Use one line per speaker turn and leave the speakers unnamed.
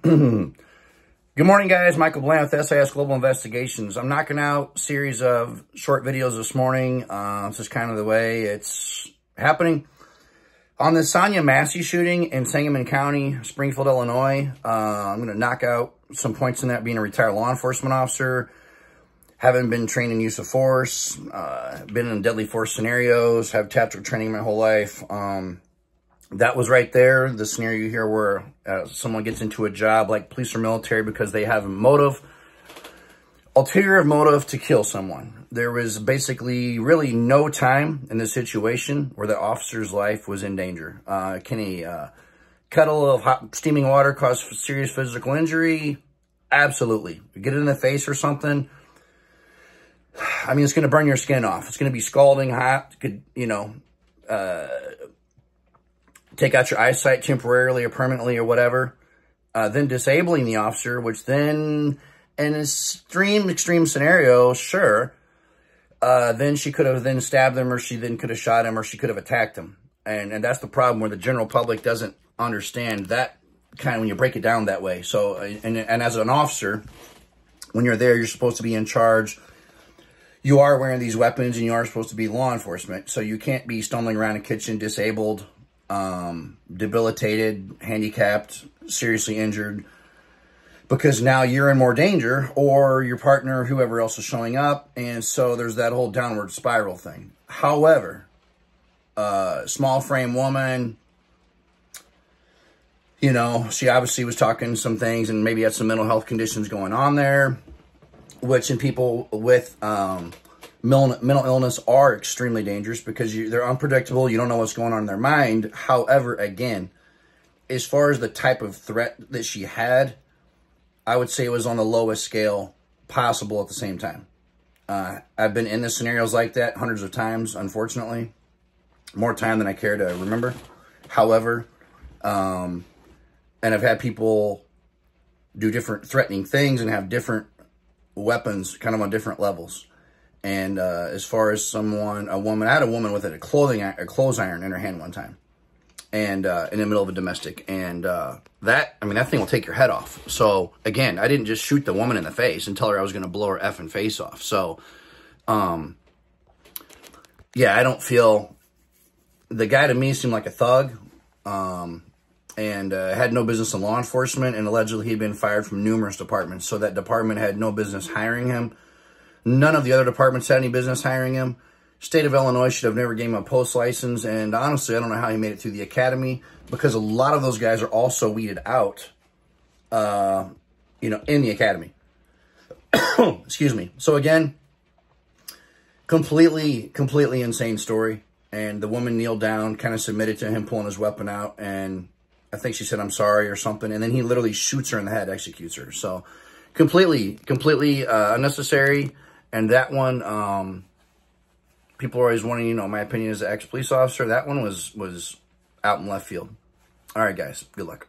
Good morning, guys. Michael Bland with SAS Global Investigations. I'm knocking out a series of short videos this morning. It's just kind of the way it's happening. On the Sonya Massey shooting in Sangamon County, Springfield, Illinois, I'm going to knock out some points in that, being a retired law enforcement officer, having been trained in use of force, been in deadly force scenarios, have tactical training my whole life. That was right there, the scenario here where someone gets into a job like police or military because they have a motive, ulterior motive to kill someone. There was basically really no time in this situation where the officer's life was in danger. Can a kettle of hot steaming water cause serious physical injury? Absolutely. Get it in the face or something, I mean, it's going to burn your skin off. It's going to be scalding hot. Could, take out your eyesight temporarily or permanently or whatever. Then disabling the officer, which then, in an extreme scenario, sure, then she could have then stabbed him, or she then could have shot him, or she could have attacked him. And that's the problem, where the general public doesn't understand that kind of when you break it down that way. So, and as an officer, when you're there, you're supposed to be in charge. You are wearing these weapons, and you are supposed to be law enforcement. So you can't be stumbling around a kitchen disabled, debilitated, handicapped, seriously injured, because now you're in more danger, or your partner, whoever else is showing up. And so there's that whole downward spiral thing. However, small frame woman, she obviously was talking some things and maybe had some mental health conditions going on there, which in people with mental illness are extremely dangerous because they're unpredictable. You don't know what's going on in their mind. However, again, as far as the type of threat that she had, I would say it was on the lowest scale possible at the same time. I've been in the scenarios like that hundreds of times, unfortunately. More time than I care to remember. However, and I've had people do different threatening things and have different weapons kind of on different levels. And as far as a woman, I had a woman with a clothes iron in her hand one time, and in the middle of a domestic, and that thing will take your head off. So again, I didn't just shoot the woman in the face and tell her I was going to blow her effing face off. So, yeah, I don't feel, the guy to me seemed like a thug, and had no business in law enforcement, and allegedly he'd been fired from numerous departments. So that department had no business hiring him. None of the other departments had any business hiring him. State of Illinois should have never gave him a post license. And honestly, I don't know how he made it through the academy, because a lot of those guys are also weeded out, in the academy. Excuse me. So again, completely insane story. And the woman kneeled down, kind of submitted to him pulling his weapon out. And I think she said, "I'm sorry," or something. And then he literally shoots her in the head, executes her. So completely unnecessary. And that one, people are always wanting, my opinion as an ex-police officer. That one was out in left field. All right, guys, good luck.